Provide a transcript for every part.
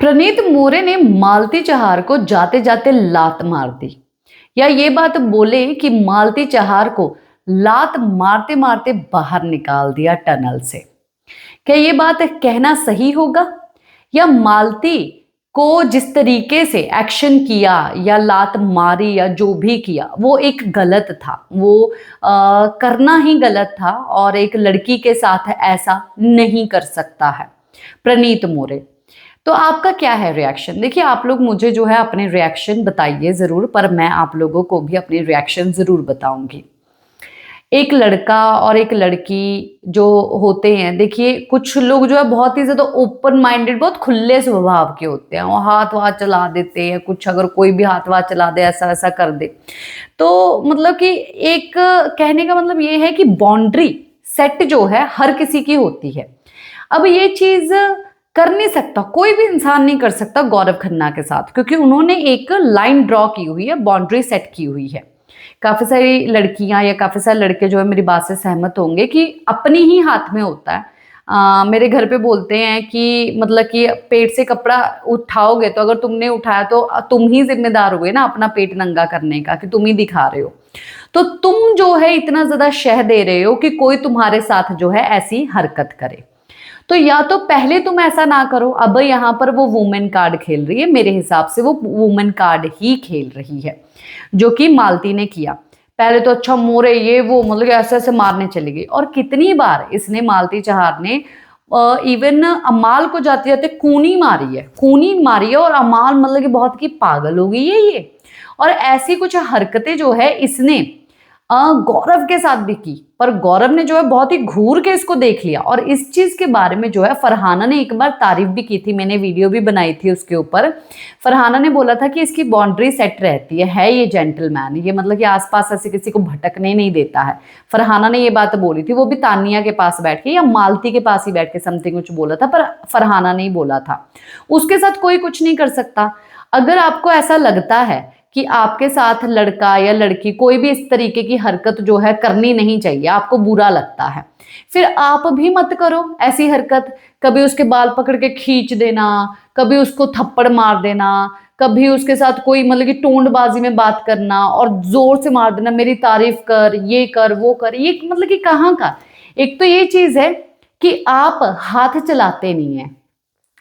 प्रणीत मोरे ने मालती चहार को जाते जाते लात मार दी, या ये बात बोले कि मालती चहार को लात मारते मारते बाहर निकाल दिया टनल से। क्या ये बात कहना सही होगा, या मालती को जिस तरीके से एक्शन किया या लात मारी या जो भी किया वो एक गलत था, वो करना ही गलत था और एक लड़की के साथ ऐसा नहीं कर सकता है प्रणीत मोरे। तो आपका क्या है रिएक्शन? देखिए, आप लोग मुझे जो है अपने रिएक्शन बताइए ज़रूर, पर मैं आप लोगों को भी अपनी रिएक्शन ज़रूर बताऊंगी। एक लड़का और एक लड़की जो होते हैं, देखिए कुछ लोग जो है बहुत ही ज़्यादा ओपन माइंडेड, बहुत खुले स्वभाव के होते हैं, वो हाथ वाथ चला देते हैं, कुछ अगर कोई भी हाथ वाथ चला दे, ऐसा वैसा कर दे, तो मतलब कि एक कहने का मतलब ये है कि बाउंड्री सेट जो है हर किसी की होती है। अब ये चीज़ कर नहीं सकता, कोई भी इंसान नहीं कर सकता गौरव खन्ना के साथ, क्योंकि उन्होंने एक लाइन ड्रॉ की हुई है, बाउंड्री सेट की हुई है। काफ़ी सारी लड़कियां या काफ़ी सारे लड़के जो है मेरी बात से सहमत होंगे कि अपनी ही हाथ में होता है। मेरे घर पे बोलते हैं कि मतलब कि पेट से कपड़ा उठाओगे तो अगर तुमने उठाया तो तुम ही जिम्मेदार हुए ना अपना पेट नंगा करने का, कि तुम ही दिखा रहे हो, तो तुम जो है इतना ज़्यादा शह दे रहे हो कि कोई तुम्हारे साथ जो है ऐसी हरकत करे। तो या तो पहले तुम ऐसा ना करो। अब यहाँ पर वो वुमेन कार्ड खेल रही है, मेरे हिसाब से वो वुमेन कार्ड ही खेल रही है, जो कि मालती ने किया। पहले तो अच्छा मोरे ये वो मतलब ऐसे ऐसे मारने चली गई, और कितनी बार इसने मालती चहार ने इवन अमाल को जाते जाते कूनी मारी है, कूनी मारी है, और अमाल मतलब कि बहुत की पागल हो गई है ये। और ऐसी कुछ हरकतें जो है इसने गौरव के साथ भी की, पर गौरव ने जो है बहुत ही घूर के इसको देख लिया। और इस चीज के बारे में जो है फरहाना ने एक बार तारीफ भी की थी, मैंने वीडियो भी बनाई थी उसके ऊपर। फरहाना ने बोला था कि इसकी बाउंड्री सेट रहती है ये जेंटलमैन, ये मतलब कि आसपास ऐसे किसी को भटकने नहीं देता है। फरहाना ने ये बात बोली थी, वो भी तानिया के पास बैठ के या मालती के पास ही बैठ के समथिंग कुछ बोला था, पर फरहाना ने ही बोला था। उसके साथ कोई कुछ नहीं कर सकता। अगर आपको ऐसा लगता है कि आपके साथ लड़का या लड़की कोई भी इस तरीके की हरकत जो है करनी नहीं चाहिए, आपको बुरा लगता है, फिर आप भी मत करो ऐसी हरकत। कभी उसके बाल पकड़ के खींच देना, कभी उसको थप्पड़ मार देना, कभी उसके साथ कोई मतलब कि टोंडबाजी में बात करना और जोर से मार देना, मेरी तारीफ कर, ये कर, वो कर, ये मतलब कि कहाँ का। एक तो ये चीज है कि आप हाथ चलाते नहीं है,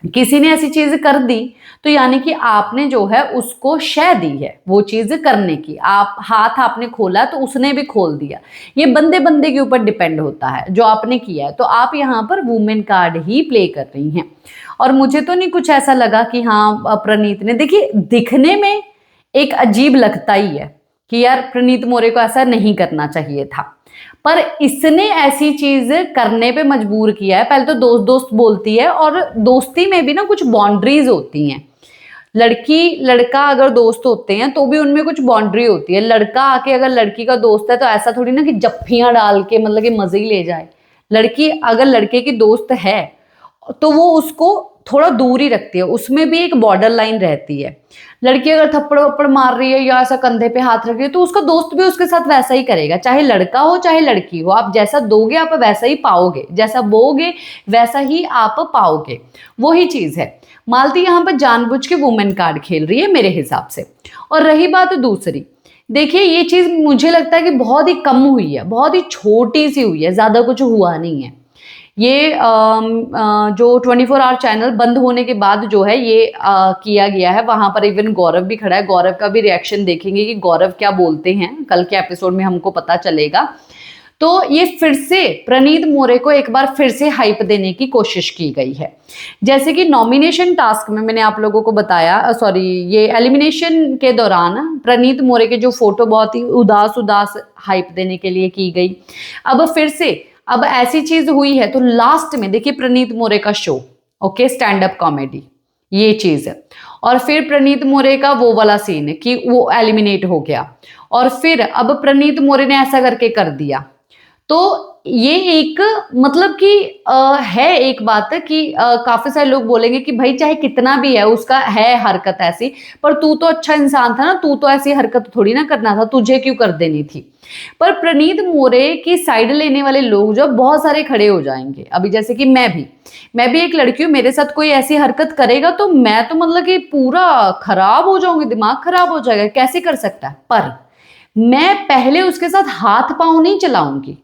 किसी ने ऐसी चीज कर दी तो यानी कि आपने जो है उसको शय दी है वो चीज करने की, आप हाथ आपने खोला तो उसने भी खोल दिया। ये बंदे बंदे के ऊपर डिपेंड होता है जो आपने किया है। तो आप यहाँ पर वुमेन कार्ड ही प्ले कर रही हैं, और मुझे तो नहीं कुछ ऐसा लगा कि हाँ प्रणीत ने, देखिए दिखने में एक अजीब लगता ही है कि यार प्रणीत मोरे को ऐसा नहीं करना चाहिए था, पर इसने ऐसी चीज करने पे मजबूर किया है। पहले तो दोस्त दोस्त बोलती है, और दोस्ती में भी ना कुछ बाउंड्रीज होती हैं। लड़की लड़का अगर दोस्त होते हैं तो भी उनमें कुछ बाउंड्री होती है। लड़का आके अगर लड़की का दोस्त है तो ऐसा थोड़ी ना कि जफ्फियां डाल के मतलब कि मजे ही ले जाए। लड़की अगर लड़के की दोस्त है तो वो उसको थोड़ा दूर ही रखती है, उसमें भी एक बॉर्डर लाइन रहती है। लड़की अगर थप्पड़ वप्पड़ मार रही है या ऐसा कंधे पे हाथ रख रही है तो उसका दोस्त भी उसके साथ वैसा ही करेगा, चाहे लड़का हो चाहे लड़की हो। आप जैसा दोगे आप वैसा ही पाओगे, जैसा बोगे वैसा ही आप पाओगे, वही चीज है। मालती यहाँ पर जानबूझ के वुमेन कार्ड खेल रही है मेरे हिसाब से। और रही बात दूसरी, देखिए ये चीज मुझे लगता है कि बहुत ही कम हुई है, बहुत ही छोटी सी हुई है, ज्यादा कुछ हुआ नहीं है। ये जो 24 आवर चैनल बंद होने के बाद जो है ये किया गया है, वहां पर इवन गौरव भी खड़ा है। गौरव का भी रिएक्शन देखेंगे कि गौरव क्या बोलते हैं, कल के एपिसोड में हमको पता चलेगा। तो ये फिर से प्रणीत मोरे को एक बार फिर से हाइप देने की कोशिश की गई है। जैसे कि नॉमिनेशन टास्क में मैंने आप लोगों को बताया, सॉरी ये एलिमिनेशन के दौरान प्रणीत मोरे के जो फोटो बहुत ही उदास उदास हाइप देने के लिए की गई। अब फिर से अब ऐसी चीज हुई है तो लास्ट में देखिए प्रणीत मोरे का show, okay, stand up comedy, ये चीज है। और फिर प्रणीत मोरे का वो वाला सीन है कि वो एलिमिनेट हो गया, और फिर अब प्रणीत मोरे ने ऐसा करके कर दिया। तो ये एक मतलब कि है एक बात कि काफी सारे लोग बोलेंगे कि भाई चाहे कितना भी है उसका है हरकत ऐसी, पर तू तो अच्छा इंसान था ना, तू तो ऐसी हरकत थोड़ी ना करना था, तुझे क्यों कर देनी थी। पर प्रणीत मोरे की साइड लेने वाले लोग जो बहुत सारे खड़े हो जाएंगे। अभी जैसे कि मैं भी एक लड़की हूँ, मेरे साथ कोई ऐसी हरकत करेगा तो मैं तो मतलब कि पूरा खराब हो जाऊंगी, दिमाग खराब हो जाएगा, कैसे कर सकता है। पर मैं पहले उसके साथ हाथ पांव नहीं चलाऊंगी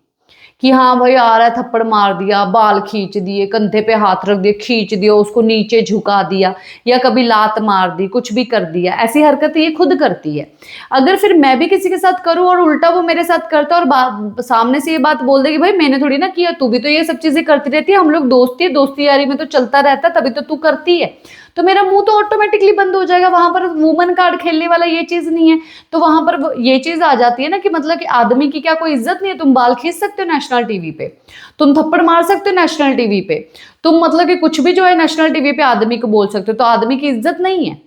कि हाँ भाई आ रहा है, थप्पड़ मार दिया, बाल खींच दिए, कंधे पे हाथ रख दिए, खींच दिया, उसको नीचे झुका दिया, या कभी लात मार दी, कुछ भी कर दिया। ऐसी हरकत ये खुद करती है। अगर फिर मैं भी किसी के साथ करूं और उल्टा वो मेरे साथ करता और सामने से ये बात बोल दे कि भाई मैंने थोड़ी ना किया, तू भी तो ये सब चीजें करती रहती है, हम लोग दोस्ती है, दोस्ती यारी में तो चलता रहता है, तभी तो तू करती है, तो मेरा मुंह तो ऑटोमेटिकली बंद हो जाएगा। वहां पर वुमन कार्ड खेलने वाला ये चीज नहीं है। तो वहां पर ये चीज आ जाती है ना कि मतलब कि आदमी की क्या कोई इज्जत नहीं है। तुम बाल खींच सकते हो नेशनल टीवी पे, तुम थप्पड़ मार सकते हो नेशनल टीवी पे, तुम मतलब कि कुछ भी जो है नेशनल टीवी पे आदमी को बोल सकते हो, तो आदमी की इज्जत नहीं है।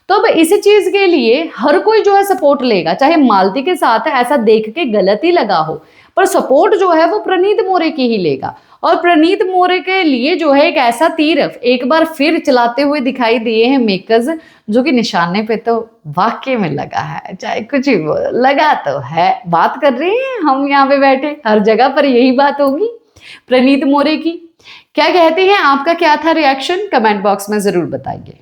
तो अब इसी चीज के लिए हर कोई जो है सपोर्ट लेगा, चाहे मालती के साथ ऐसा देख के गलत ही लगा हो, पर सपोर्ट जो है वो प्रणीत मोरे की ही लेगा। और प्रणीत मोरे के लिए जो है एक ऐसा तीर एक बार फिर चलाते हुए दिखाई दिए हैं मेकर्स, जो कि निशाने पे तो वाकई में लगा है, चाहे कुछ भी बोलो लगा तो है। बात कर रहे हैं हम यहाँ पे बैठे, हर जगह पर यही बात होगी प्रणीत मोरे की। क्या कहते हैं, आपका क्या था रिएक्शन, कमेंट बॉक्स में जरूर बताइए।